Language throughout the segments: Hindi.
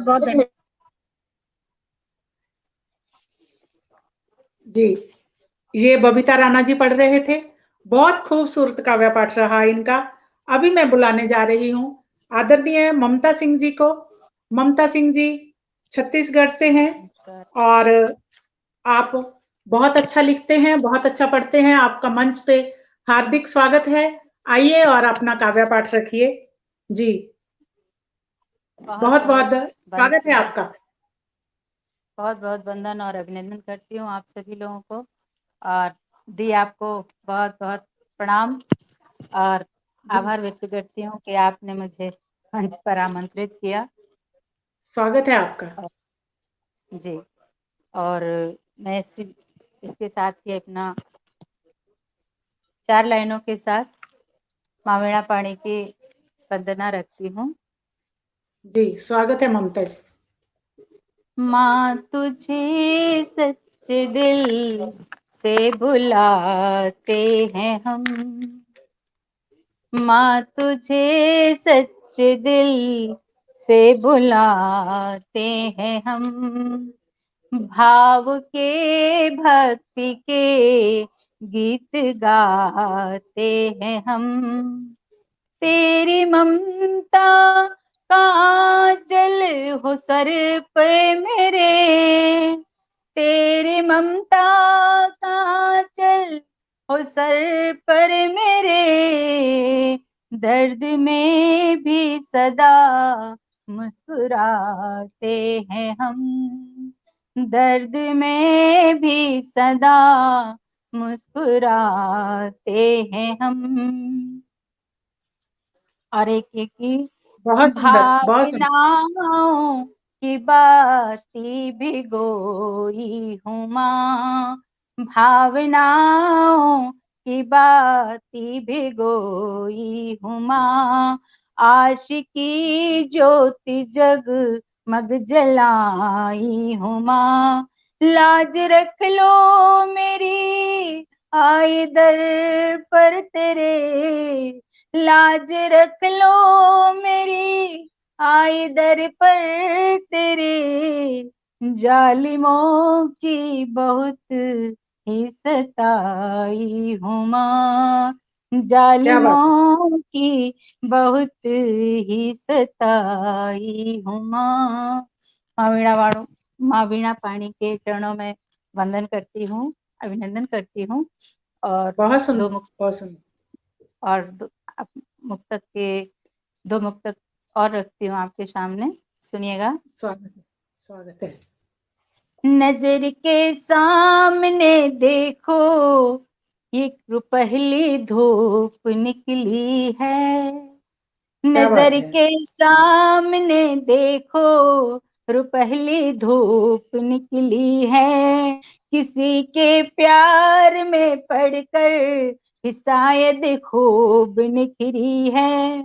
बहुत धन्यवाद जी। ये बबीता राणा जी पढ़ रहे थे। बहुत खूबसूरत काव्य पाठ रहा इनका। अभी मैं बुलाने जा रही हूँ आदरणीय ममता सिंह जी को। ममता सिंह जी छत्तीसगढ़ से हैं और आप बहुत अच्छा लिखते हैं, बहुत अच्छा पढ़ते हैं। आपका मंच पे हार्दिक स्वागत है। आइए और अपना काव्य पाठ रखिए। जी, बहुत बहुत स्वागत है आपका। बहुत बहुत वंदन और अभिनंदन करती हूँ आप सभी लोगों को, और दी आपको बहुत बहुत प्रणाम और आभार व्यक्त करती हूँ कि आपने मुझे मंच पर आमंत्रित किया। स्वागत है आपका। जी, और मैं इसके साथ ही अपना 4 लाइनों के साथ माँ वीणा पाणी की वंदना रखती हूँ। जी, स्वागत है ममता जी। माँ तुझे सच्चे दिल से बुलाते हैं हम, माँ तुझे सच्चे दिल से बुलाते हैं हम, भाव के भक्ति के गीत गाते हैं हम, तेरी ममता का आंचल हो सर पे मेरे, तेरी ममता का आंचल हो सर पर मेरे, दर्द में भी सदा मुस्कुराते हैं हम, दर्द में भी सदा मुस्कुराते हैं हम। और एक की बहुत सुंदर, बहुत सुंदर। भावनाओं की बाती भिगोई हूँ माँ, भावनाओं की बाती भिगोई हूँ माँ, आशिकी ज्योति जग मग जलाई हूँ माँ, लाज रख लो मेरी आई दर पर तेरे, लाज रख लो मेरी आई दर पर तेरे, जालिमों की बहुत ही सताई हूँ माँ, जालिमों की बहुत ही सताई हूँ माँ। माँ वीणा पाणी के चरणों में वंदन करती हूँ, अभिनंदन करती हूँ। और बहुत सुंदर, बहुत सुंदर। और मुक्तक के 2 मुक्तक और रखती हूँ आपके सामने, सुनिएगा। स्वागत है। नजर के सामने देखो ये पहली धूप निकली है, नजर के सामने देखो पहली धूप निकली है, किसी के प्यार में पड़कर शायद खूब निखरी है,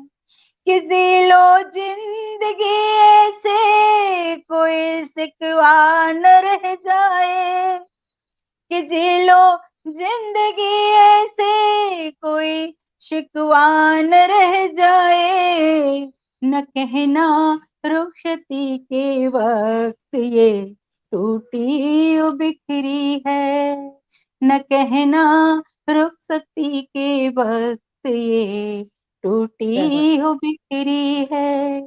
किसी लो जिंदगी ऐसे कोई सिकवा न रह जाए, किसी लो जिंदगी ऐसे कोई शिकवा न रह जाए, न कहना रुखसती के वक्त ये टूटी बिखरी है, न कहना रुखसती के वक्त ये टूटी हो बिखरी है।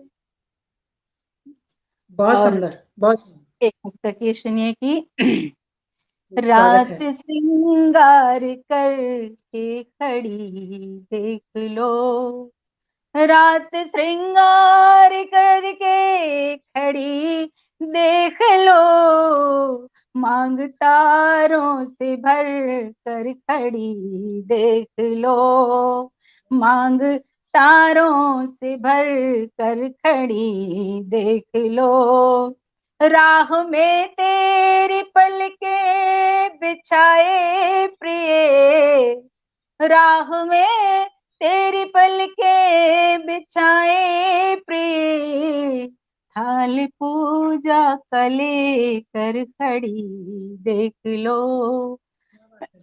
बहुत सुंदर, बहुत सुंदर। एक मुक्तक ये सुनिए कि रात श्रृंगार करके खड़ी देख लो, रात श्रृंगार करके खड़ी देख लो, मांग तारों से भर कर खड़ी देख लो, मांग तारों से भर कर खड़ी देख लो, राह में तेरी पलके बिछाए प्रिय, राह में तेरी पलके बिछाए प्रिय, थाल पूजा कले कर खड़ी देख लो,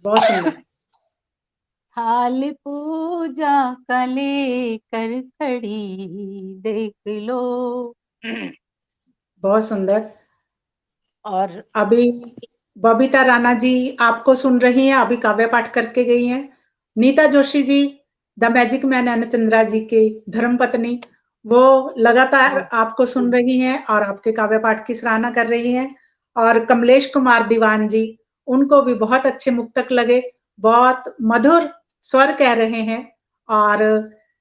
बहुत सुंदर। थाल पूजा कले कर खड़ी देख लो। बहुत सुंदर। और अभी बबीता राणा जी आपको सुन रही हैं, अभी काव्य पाठ करके गई हैं। Nita Joshi ji, the magic man अन्नचंद्रा जी की धर्मपत्नी, वो लगातार आपको सुन रही हैं और आपके काव्य पाठ की सराहना कर रही हैं। और कमलेश कुमार दीवान जी, उनको भी बहुत अच्छे मुक्तक लगे, बहुत मधुर स्वर कह रहे हैं। और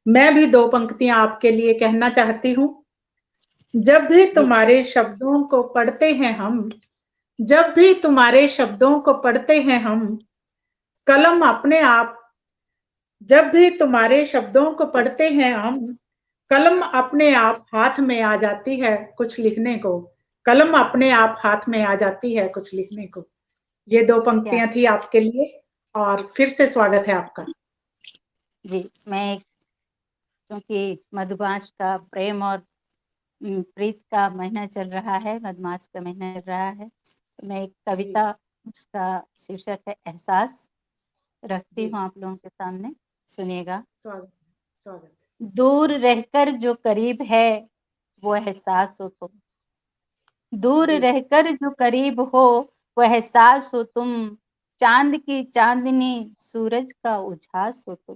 मैं भी दो पंक्तियां आपके लिए कहना चाहती हूँ। जब भी तुम्हारे शब्दों को पढ़ते हैं हम, जब भी तुम्हारे शब्दों को पढ़ते हैं हम, कलम अपने आप, जब भी तुम्हारे शब्दों को पढ़ते हैं हम, कलम अपने आप हाथ में आ जाती है कुछ लिखने को, कलम अपने आप हाथ में आ जाती है कुछ लिखने को। ये दो पंक्तियां थी आपके लिए और फिर से स्वागत है आपका। जी, मैं क्योंकि मधुमास का प्रेम और प्रीत का महीना चल रहा है, मधुमास का महीना चल रहा है, तो मैं एक कविता, उसका शीर्षक है एहसास, रखती हूँ आप लोगों के सामने, सुनिएगा। स्वागत, स्वागत। दूर रहकर जो करीब है वो एहसास हो तुम, दूर रहकर जो करीब हो वो एहसास हो तुम, चांद की चांदनी सूरज का उजास हो तुम,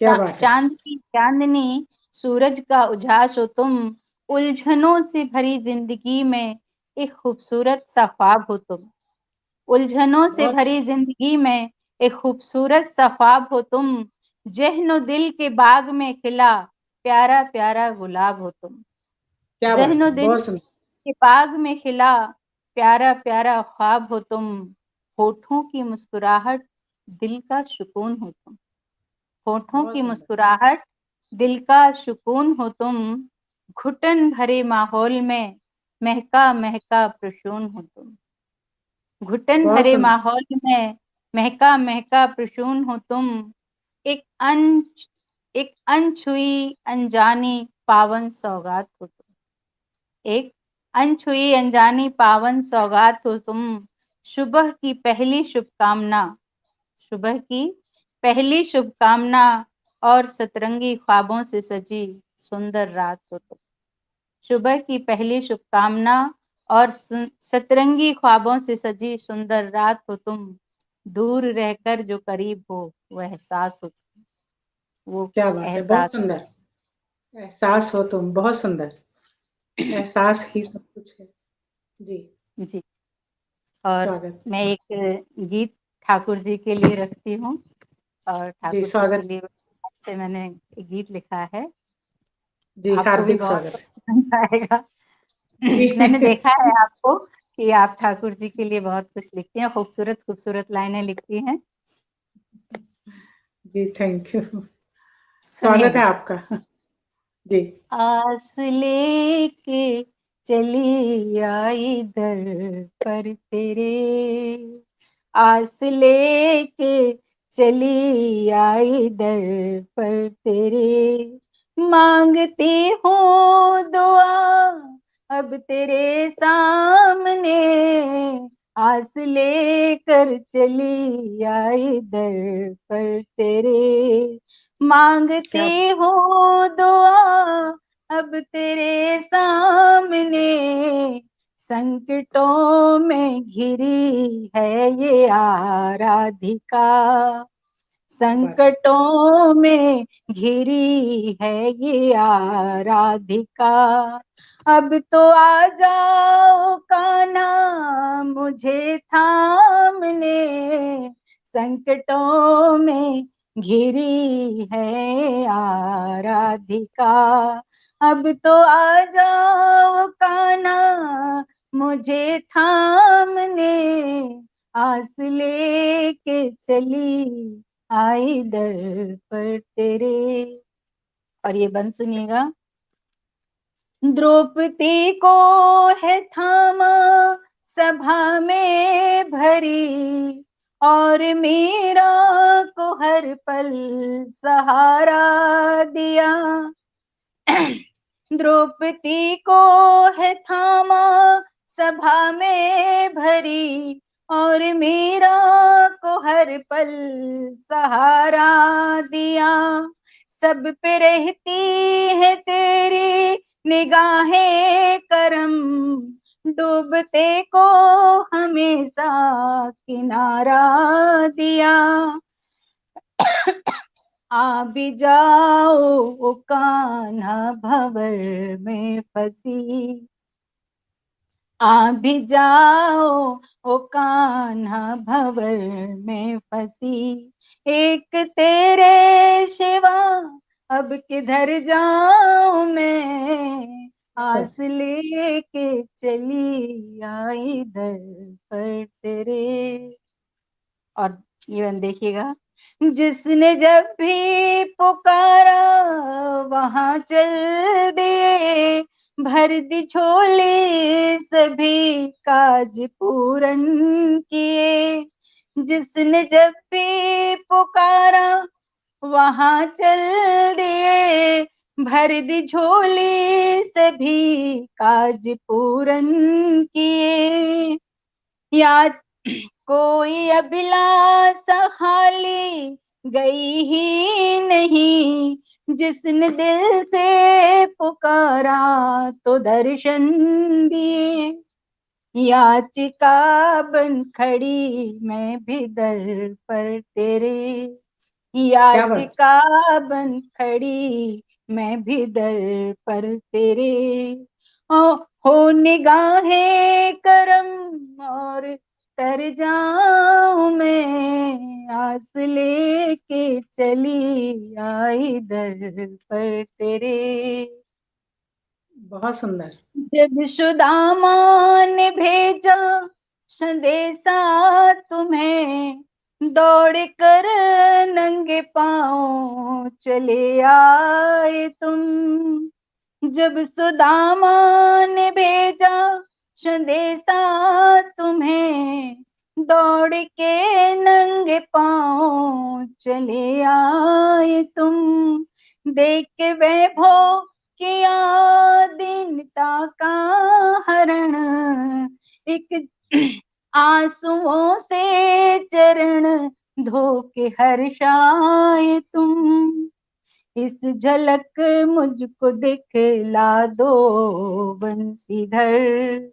क्या बात है। चांद की चांदनी सूरज का उजास हो तुम, उलझनों से भरी जिंदगी में एक खूबसूरत सा ख्वाब हो तुम, उलझनों से भरी जिंदगी में एक खूबसूरत सा ख्वाब हो तुम, जहनो दिल के बाग में खिला प्यारा प्यारा गुलाब हो तुम, क्या बात जहनो है, दिल बहुत सुंदर। के बाग में खिला प्यारा प्यारा ख्वाब हो तुम, होठों की मुस्कुराहट दिल का सुकून हो तुम, होठों की मुस्कुराहट दिल का सुकून हो तुम, घुटन भरे माहौल में महका महका प्रसून हो तुम, घुटन बहुत भरे सुंदर। माहौल में महका महका प्रसून हो तुम, एक एक अनछुई अनजानी पावन सौगात हो तुम, एक अनछुई अनजानी पावन सौगात हो तुम, सुबह की पहली शुभकामना, सुबह की पहली शुभकामना और सतरंगी ख्वाबों से सजी सुंदर रात हो तुम, सुबह की पहली शुभकामना और सतरंगी ख्वाबों से सजी सुंदर रात हो तुम, दूर रहकर जो करीब हो वो एहसास हो तुम, वो क्या बात है, बहुत एहसास। सुंदर। एहसास हो तुम, बहुत सुंदर। एहसास ही सब कुछ है। जी जी, और स्वागत। मैं एक गीत ठाकुर जी के लिए रखती हूँ, और जी ठाकुर जी के स्वागत। लिए से मैंने एक गीत लिखा है, जी आपको भी हार्दिक बहुत स्वागत है। पसंद आएगा। जी मैंने देखा है आपको कि आप ठाकुर जी के लिए बहुत कुछ लिखती हैं, खूबसूरत खूबसूरत लाइनें लिखती हैं। जी थैंक यू, स्वागत है सुनिएगा। आपका। जी आस लेके चली आई दर पर तेरे, आस लेके चली आई दर पर तेरे, मांगती हूँ दुआ अब तेरे सामने, आस लेकर चली आई दर पर तेरे, मांगती हूँ दुआ अब तेरे सामने, संकटों में घिरी है ये आराधिका, संकटों में घिरी है ये आराधिका, अब तो आ जाओ कान्हा मुझे थामने, संकटों में घिरी है आराधिका, अब तो आ जाओ कान्हा मुझे थामने, आस लेके चली आई दर पर तेरे। और ये बंद सुनिएगा। द्रौपदी को है थामा सभा में भरी, और मीरा को हर पल सहारा दिया, द्रौपदी को है थामा सभा में भरी, और मीरा को हर पल सहारा दिया, सब पे रहती है तेरी निगाहे करम, डूबते को हमेशा किनारा दिया। आ भी जाओ ओ कान्हा भंवर में फंसी, आ भी जाओ ओ कान्हा भंवर में फंसी। एक तेरे सिवा अब किधर जाऊं मैं, आस लेके चली आई दर पर तेरे। और ये देखिएगा, जिसने जब भी पुकारा वहां चल दिए, भर दी झोली सभी काज पूरन किए। जिसने जब भी पुकारा वहां चल दिए, भर दी झोली सभी काज पूरन किए। याद कोई अभिलाषा खाली गई ही नहीं, जिसने दिल से पुकारा तो दर्शन दिए। याचिका बन खड़ी मैं भी दर पर तेरे, क्या बात। याचिका बन खड़ी मैं भी दर पर तेरे। ओ हो निगाहें करम और तर जाऊं मैं, आस लेके चली आई दर पर तेरे। बहुत सुंदर। जब सुदामा ने भेजा संदेशा तुम्हें, दौड़ कर नंगे पांव चले आए तुम। जब सुदामा ने भेजा संदेशा तुम्हें, दौड़ के नंगे पांव चले आए तुम। देख के वैभव किया दीनता का हरण, एक आंसुओं से चरण धो के हर्षाए तुम। इस झलक मुझको दिखला दो बंसीधर,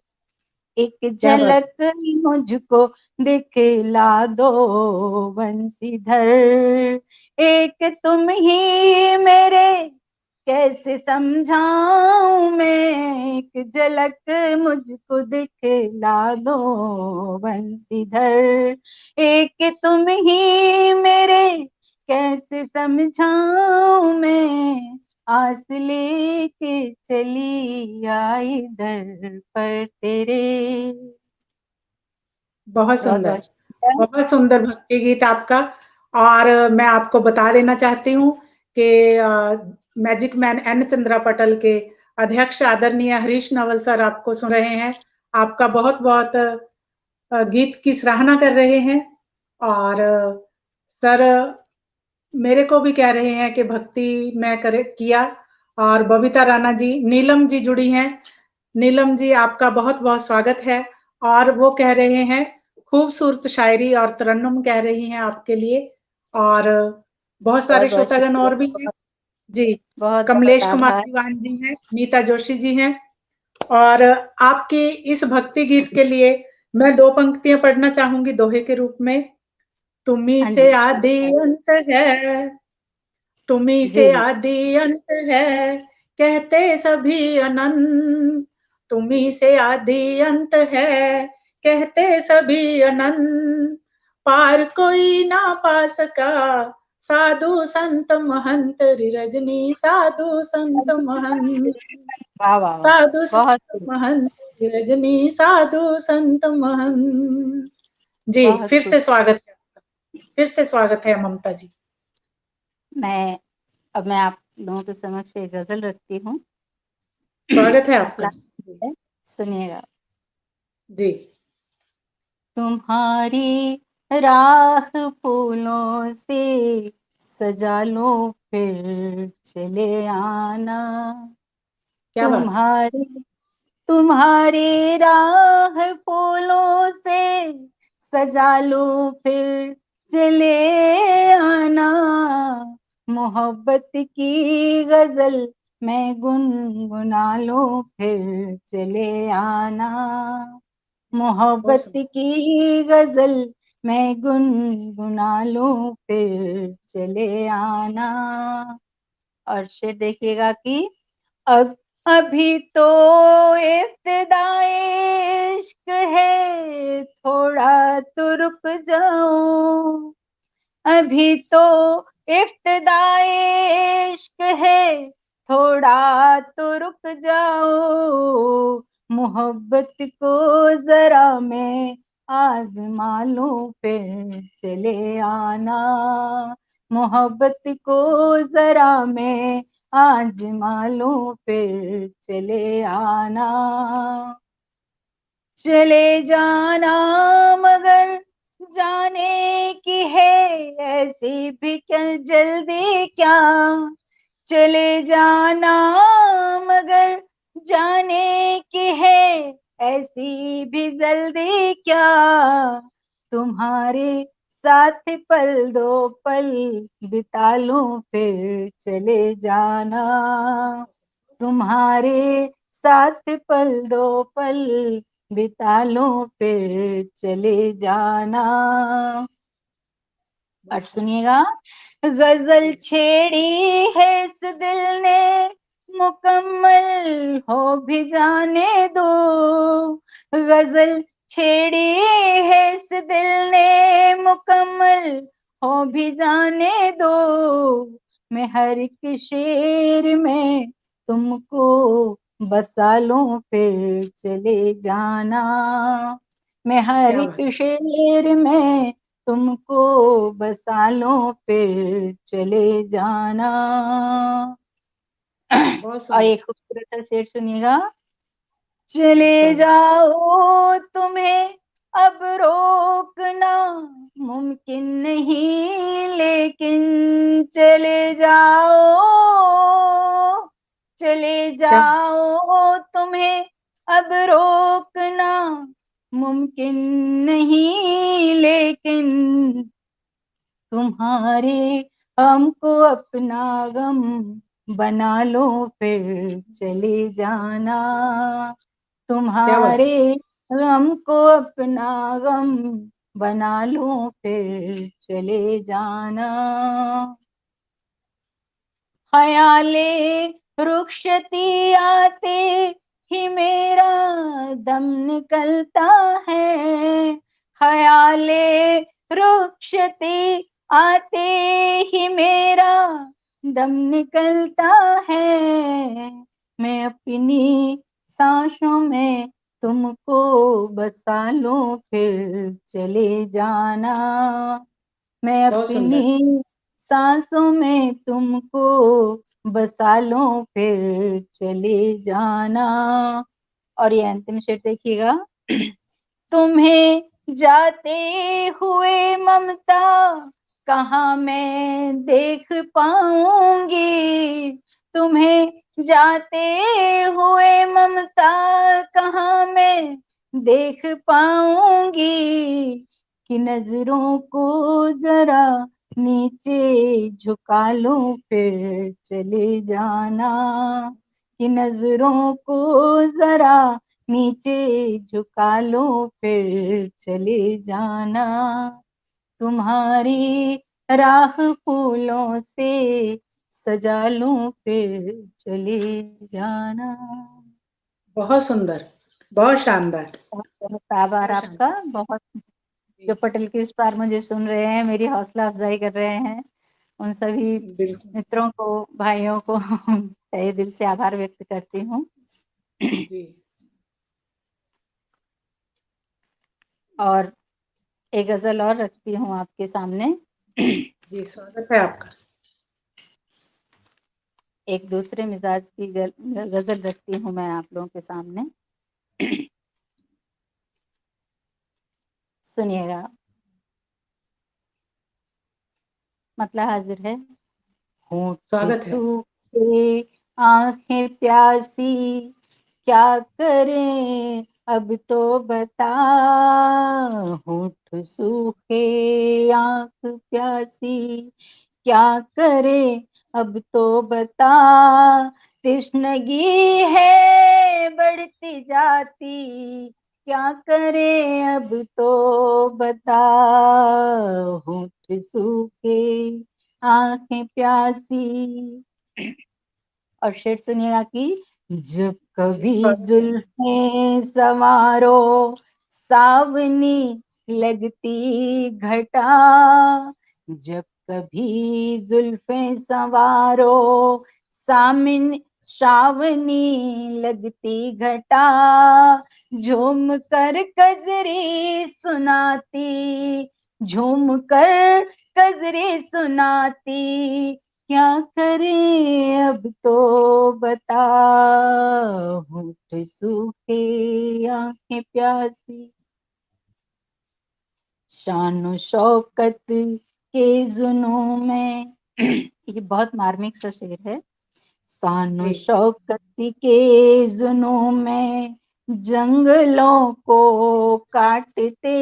एक क्या बात। झलक मुझको दिखला दो बंसीधर। एक तुम ही मेरे कैसे समझाऊं मैं, एक झलक मुझको दिखला दो बंसीधर। एक तुम ही मेरे कैसे समझाऊं मैं, आस लेके चली आई दर पर तेरे। बहुत बहुत सुंदर। बहुत शुक्रिया। बहुत सुंदर भक्ति गीत आपका। और मैं आपको बता देना चाहती हूँ कि मैजिक मैन एन चंद्रा पटल के अध्यक्ष आदरणीय हरीश नवल सर आपको सुन रहे हैं। आपका बहुत बहुत गीत की सराहना कर रहे हैं। और सर मेरे को भी कह रहे हैं कि भक्ति मैं करे किया। और बबीता राणा जी, नीलम जी जुड़ी हैं। नीलम जी आपका बहुत बहुत स्वागत है। और वो कह रहे हैं खूबसूरत शायरी और तरन्नुम कह रही हैं आपके लिए। और बहुत सारे बहुत बहुत श्रोतागण शुक्रिया। और भी हैं। बहुत जी, बहुत बहुत कमलेश कुमार आभार। दीवान जी हैं, नीता जोशी जी हैं। और आपके इस भक्ति गीत के लिए मैं दो पंक्तियां पढ़ना चाहूंगी दोहे के रूप में। तुम्ही हाँ से जी। आदि अंत है, तुम्ही जी से जी। आदि अंत है, कहते सभी अनंत। तुम्ही से आदि अंत है, कहते सभी अनंत। पार कोई ना पा सका, साधु संत महंत। रजनी साधु संत महंत, वाह वाह वाह। साधु बहुत संत खूब। महंत। रजनी साधु संत महंत। जी, बहुत फिर खूब। से स्वागत है आपका। फिर से स्वागत है ममता जी। मैं आप लोगों के समक्ष एक गजल रखती हूँ। स्वागत है आपका। जी। सुनिएगा। जी। तुम्हारी राह फूलों से सजा लो फिर चले आना। क्या बात। तुम्हारी तुम्हारी राह फूलों से सजा लो फिर चले आना। मोहब्बत की गजल मैं गुनगुना लूं फिर चले आना। मोहब्बत की गजल मैं गुनगुना लूं फिर चले आना। और शेर देखिएगा कि अब अभी तो इब्तिदाए इश्क है, थोड़ा तो रुक जाओ। अभी तो इब्तिदाए इश्क है, थोड़ा तो रुक जाओ। मोहब्बत को जरा मैं आजमा लूं फिर चले आना। मोहब्बत को जरा मैं आजमा लूं फिर चले आना। चले जाना मगर जाने की है ऐसी भी क्या जल्दी क्या। चले जाना मगर जाने की है ऐसी भी जल्दी क्या। तुम्हारे साथ पल दो पल बिता लूं फिर चले जाना। तुम्हारे साथ पल दो पल बिता लूं फिर चले जाना। और सुनिएगा, गजल छेड़ी है इस दिल ने मुकम्मल हो भी जाने दो। गजल छेड़ी है इस दिल ने मुकम्मल हो भी जाने दो। मैं हर एक शेर में तुमको बसा लूं फिर चले जाना। मैं हर क्या एक बात, शेर में तुमको बसा लो फिर चले जाना। बहुत और सुंदर। एक खूबसूरत सा शेर सुनिएगा। चले सुनाइए। जाओ तुम्हें अब रोकना मुमकिन नहीं, लेकिन चले जाओ। चले क्या जाओ तुम्हें अब रोकना मुमकिन नहीं, लेकिन तुम्हारे हमको अपना गम बना लो फिर चले जाना। क्या बात, तुम्हारे गम को अपना गम बना लो फिर चले जाना। ख्याले रुखसती आते ही मेरा दम निकलता है। ख्याले रुखसती आते ही मेरा दम निकलता है। मैं अपनी सांसों में तुमको बसा लूं फिर चले जाना। मैं बहुत सुंदर। अपनी सांसों में तुमको बसा लूं फिर चले जाना। और ये अंतिम शेर देखिएगा। तुम्हें जाते हुए ममता कहाँ मैं देख पाऊंगी। तुम्हें जाते हुए ममता कहाँ मैं देख पाऊंगी। कि नजरों को जरा नीचे झुका लो फिर चले जाना। कि नजरों को जरा नीचे झुका लो फिर चले जाना। तुम्हारी राह फूलों से सजा लूं फिर चले जाना। बहुत सुंदर, बहुत शानदार, बहुत बहुत आभार बहुत आपका। शानदार। बहुत जो जी, पटल की उस पार मुझे सुन रहे हैं, मेरी हौसला अफजाई कर रहे हैं, उन सभी बिल्कुल। मित्रों को, भाइयों को तहे दिल से आभार व्यक्त करती हूँ। जी, और एक गजल और रखती हूँ आपके सामने। जी, स्वागत है आपका। एक दूसरे मिजाज की गजल रखती हूँ मैं आप लोगों के सामने। सुनिएगा। मतलब हाजिर है। होंठ स्वागत है। सूखे आंखें प्यासी क्या करें अब तो बता। होंठ सूखे आंख प्यासी क्या करे अब तो बता। तृष्णगी है बढ़ती जाती, क्या करे अब तो बता, होठ सूखे आंखें प्यासी। और शेर सुनिएगा कि जब कभी जुल्फें संवारो सावनी लगती घटा, जब कभी जुल्फें संवारो सावनी लगती घटा, झूम कर कजरी सुनाती, झूम कर कजरी सुनाती, क्या करे अब तो बता, होठ सूखे आंखें प्यासी। शान शौकत के जुनून में ये बहुत मार्मिक सा शेर है। शान शौकत के जुनून में जंगलों को काटते,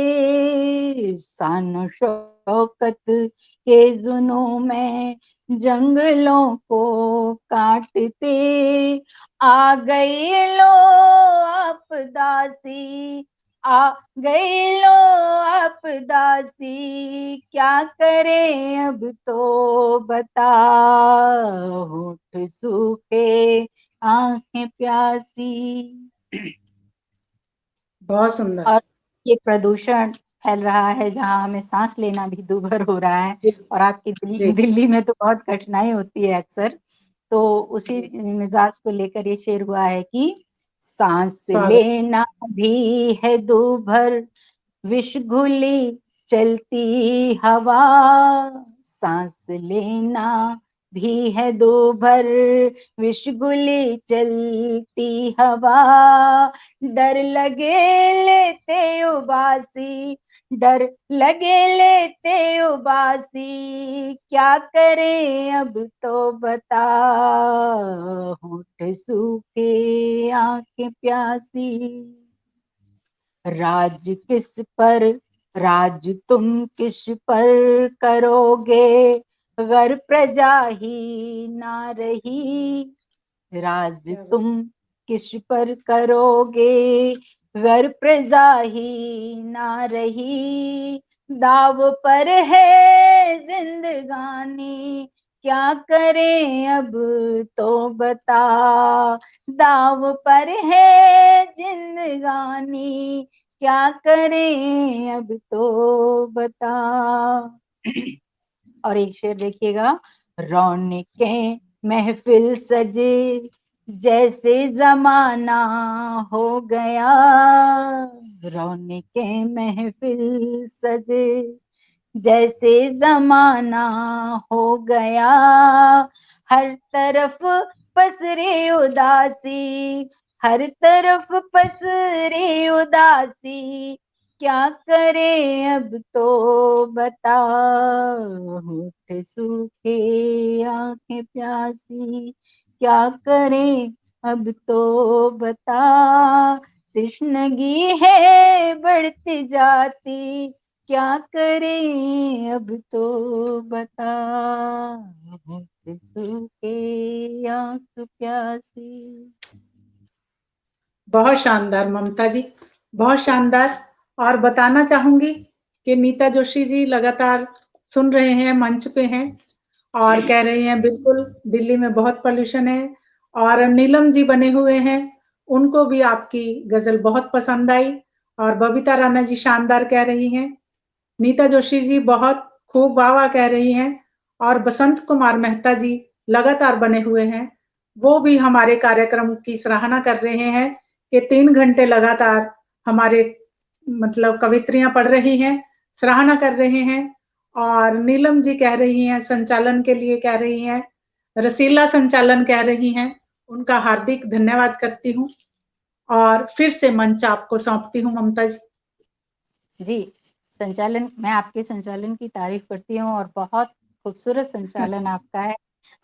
शान शौकत के जुनून में जंगलों को काटते, आ गई लो आपदासी, आ गई लो आपदासी, क्या करे अब तो बता, होठ सूखे आंखें प्यासी। बहुत सुंदर। और ये प्रदूषण फैल रहा है जहाँ हमें सांस लेना भी दूभर हो रहा है, और आपकी दिल्ली में तो बहुत कठिनाई होती है अक्सर, तो उसी मिजाज को लेकर ये शेर हुआ है कि सांस लेना भी है दूभर, विष घुली चलती हवा, सांस लेना भी है दूभर, विष घुली चलती हवा, डर लगे लेते उबासी, डर लगे लेते उबासी, क्या करें अब तो बता, होठ सूखे आंखें प्यासी। राज किस पर, राज तुम किस पर करोगे, अगर प्रजा ही ना रही, राज तुम किस पर करोगे, अगर प्रजा ही ना रही, दाव पर है जिंदगानी, क्या करें अब तो बता, दाव पर है जिंदगानी, क्या करें अब तो बता। और एक शेर देखिएगा, रौनकें महफिल सजे जैसे जमाना हो गया, रौनकें महफिल सजे जैसे जमाना हो गया, हर तरफ पसरे उदासी, हर तरफ पसरे उदासी, क्या करे अब तो बता, होठ सूखे आंखें प्यासी, क्या करें अब तो बता, तृष्णगी है बढ़ती जाती, क्या करें अब तो बता, होठ सूखे आंख प्यासी। बहुत शानदार ममता जी, बहुत शानदार। और बताना चाहूंगी कि नीता जोशी जी लगातार सुन रहे हैं, मंच पे हैं और कह रही हैं बिल्कुल दिल्ली में बहुत पॉल्यूशन है, और नीलम जी बने हुए हैं, उनको भी आपकी गजल बहुत पसंद आई, और बबीता राणा जी शानदार कह रही हैं, नीता जोशी जी बहुत खूब वाह-वाह कह रही हैं, और बसंत कुमार मेहता जी लगातार बने हुए हैं, वो भी हमारे कार्यक्रम की सराहना कर रहे हैं कि 3 घंटे लगातार हमारे मतलब कवित्रियां पढ़ रही हैं, सराहना कर रहे हैं। और नीलम जी कह रही हैं, संचालन के लिए कह रही हैं, रसीला संचालन कह रही हैं, उनका हार्दिक धन्यवाद करती हूँ, और फिर से मंच आपको सौंपती हूँ ममता जी। जी, संचालन, मैं आपके संचालन की तारीफ करती हूँ, और बहुत खूबसूरत संचालन आपका है,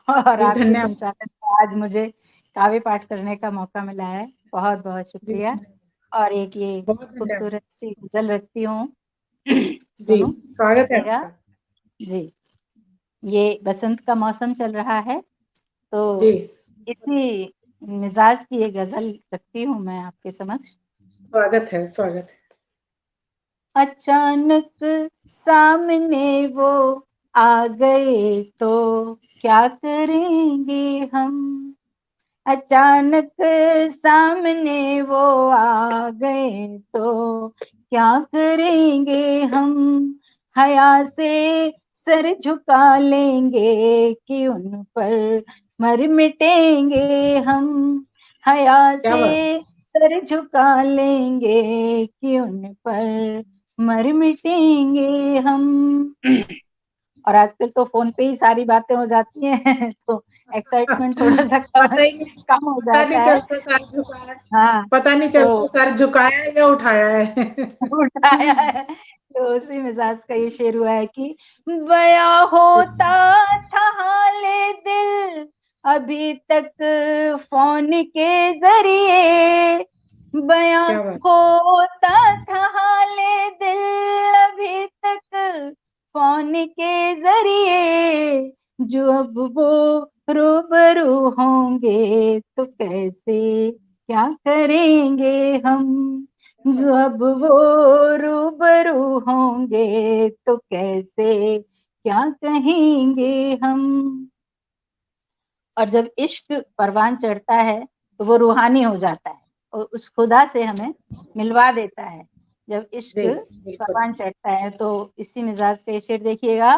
और जी आपके धन्यवाद। संचालन में आज मुझे काव्य पाठ करने का मौका मिला है, बहुत बहुत जी शुक्रिया। और एक ये बहुत धन्यवाद। खूबसूरत सी गजल रखती हूँ, जी सुनो, स्वागत है सुनिएगा। आपका। जी, ये बसंत का मौसम चल रहा है, तो जी इसी मिजाज की एक गजल रखती हूँ मैं आपके समक्ष। स्वागत है, स्वागत है। अचानक सामने वो आ गए तो क्या करेंगे हम। अचानक सामने वो आ गए तो क्या करेंगे हम। हया से सर झुका लेंगे कि उन पर मर मिटेंगे हम। हया क्या से बात। सर झुका लेंगे कि उन पर मर मिटेंगे हम। और आजकल तो फोन पे ही सारी बातें हो जाती हैं तो एक्साइटमेंट थोड़ा सा पता ही नहीं, कम हो पता जाता नहीं है। चलता सर झुकाया, हाँ पता नहीं तो चलता सर झुकाया है या उठाया है। उठाया है। तो उसी मिजाज का ये शेर हुआ है कि बया होता था हाले दिल अभी तक फोन के जरिए। बया क्या बात। होता था हाले दिल अभी तक फोन के जरिए। जो अब वो रूबरू होंगे तो कैसे क्या करेंगे हम। जो अब वो रूबरू होंगे तो कैसे क्या कहेंगे हम। और जब इश्क परवान चढ़ता है तो वो रूहानी हो जाता है और उस खुदा से हमें मिलवा देता है। जब इश्क जी, बिल्कुल। परवान चढ़ता है तो इसी मिजाज का ये शेर देखिएगा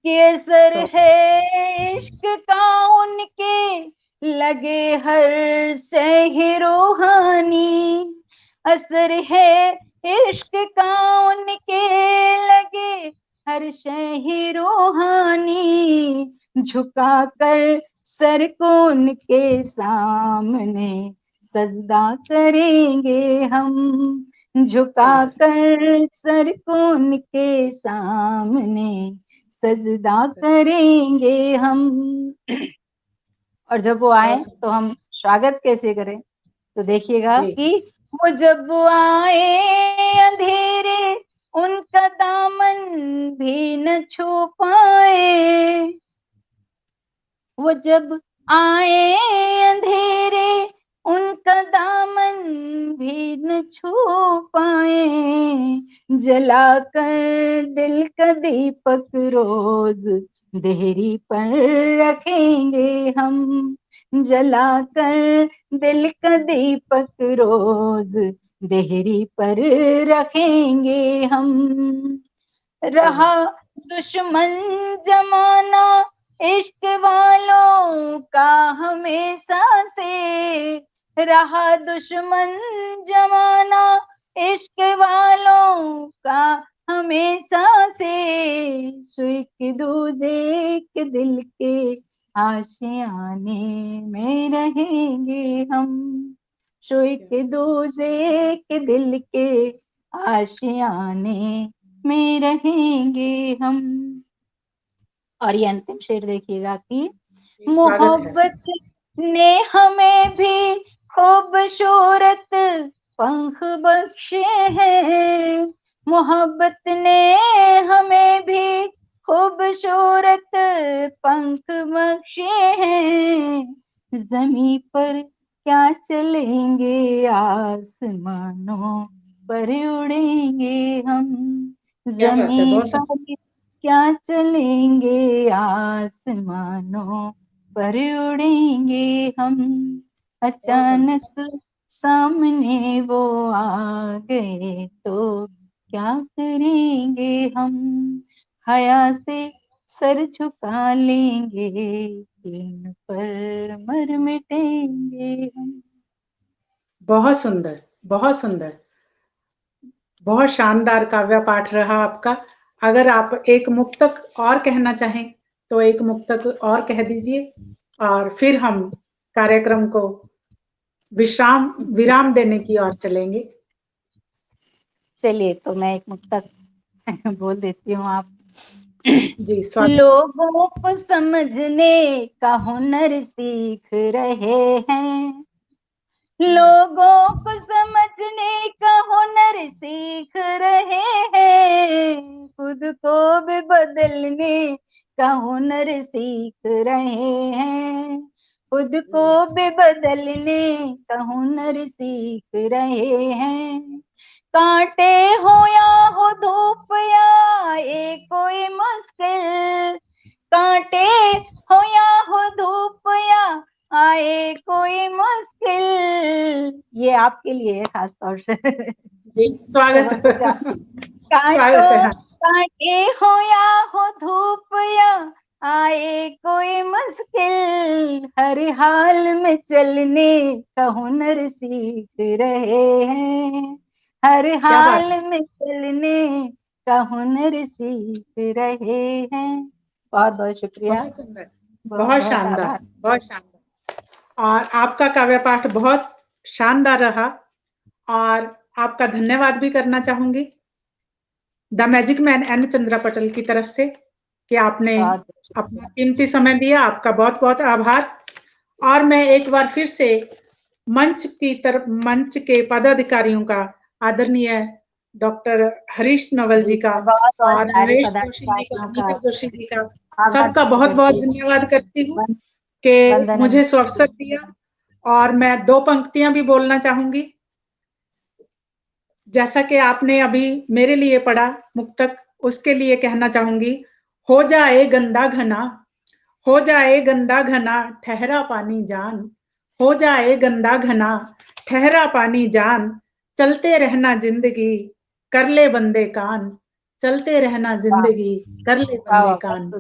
कि असर है इश्क का उनके लगे हर शह रूहानी। असर है इश्क का उनके लगे हर शह रूहानी। झुका कर सर को उनके सामने सजदा करेंगे हम। झुका सुंदर। कर सर को उनके सामने सजदा करेंगे हम। और जब वो आए बहुत तो सुंदर। हम स्वागत कैसे करें। तो देखिएगा जी। कि वो जब आए अंधेरे उनका दामन भी न छू पाए। वो जब आए अंधेरे उनका दामन भी न छू पाए। जलाकर दिल का दीपक रोज देहरी पर रखेंगे हम। जलाकर दिल का दीपक रोज देहरी पर रखेंगे हम। क्या रहा बात। दुश्मन जमाना इश्क वालों का हमेशा से। रहा दुश्मन जमाना इश्क वालों का हमेशा से। सो एक दूजे के दिल के आशियाने में रहेंगे हम। सो एक दूजे के दिल के आशियाने में रहेंगे हम। और ये अंतिम शेर देखिएगा कि जी, स्वागत है। मोहब्बत ने हमें भी खूबसूरत पंख बख्शे हैं। मोहब्बत ने हमें भी खूबसूरत पंख बख्शे हैं। जमी पर क्या चलेंगे आसमानों पर उड़ेंगे हम। क्या बात है, जमी बहुत सुंदर। पर क्या चलेंगे आसमानों पर उड़ेंगे हम। बहुत सुंदर। अचानक सामने वो आ गए तो क्या करेंगे हम। हया से सर झुका लेंगे इन पर मर मिटेंगे हम। बहुत सुंदर, बहुत सुंदर। बहुत शानदार काव्य पाठ रहा आपका। अगर आप एक मुक्तक और कहना चाहें तो एक मुक्तक और कह दीजिए और फिर हम कार्यक्रम को विराम देने की ओर चलेंगे। चलिए तो मैं एक मुक्तक बोल देती हूँ आप। जी, स्वागत है। लोगों को समझने का हुनर सीख रहे हैं। लोगों को समझने का हुनर सीख रहे हैं। खुद को भी बदलने का हुनर सीख रहे हैं। खुद को भी बदलने का हुनर सीख रहे हैं। कांटे हो या हो धूप या ये कोई मुश्किल, कांटे हो या हो धूप या आए कोई मुश्किल, ये आपके लिए है खास तौर से। स्वागत स्वागत है। कांटो हाँ। कांटे हो या हो धूप या आए कोई मुश्किल, हर हाल में चलने का हुनर सीख रहे हैं। हर क्या बात हाल में चलने का हुनर सीख रहे हैं। बहुत बहुत शुक्रिया। बहुत सुंदर, बहुत बहुत बहुत शानदार, आभार। बहुत शानदार। और आपका काव्य पाठ बहुत शानदार रहा और आपका धन्यवाद भी करना चाहूंगी the magic man N Chandra Patel की तरफ से कि आपने अपना कीमती समय दिया। आपका बहुत बहुत आभार। और मैं एक बार फिर से मंच के पदाधिकारियों का, आदरणीय डॉक्टर हरीश नवल जी का बहुत बहुत और सारे नरेश जोशी जी का, पदाधिकारियों अनीता जोशी जी का, आभार सबका व्यक्त बहुत बहुत करती हूँ। धन्यवाद करती हूँ कि वंदना। मुझे अवसर दिया। और मैं 2 पंक्तियां भी बोलना चाहूंगी। जैसा कि आपने अभी मेरे लिए पढ़ा मुक्तक, उसके लिए कहना चाहूंगी। हो जाए गंदा घना, हो जाए गंदा घना, ठहरा पानी जान। हो जाए गंदा घना, ठहरा पानी जान। चलते रहना जिंदगी, कर ले बंदे कान। चलते रहना जिंदगी, कर ले बंदे कान।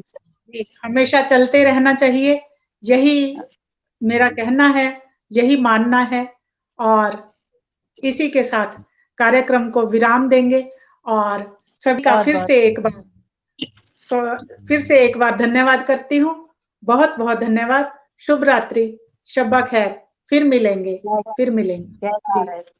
जी, हमेशा चलते रहना चाहिए, यही मेरा कहना है, यही मानना है। और इसी के साथ कार्यक्रम को विराम देंगे और सभी का फिर से एक बार धन्यवाद करती हूँ। बहुत बहुत धन्यवाद। शुभ रात्रि, शब्बा खैर। फिर मिलेंगे, फिर मिलेंगे। जय जी। भारत।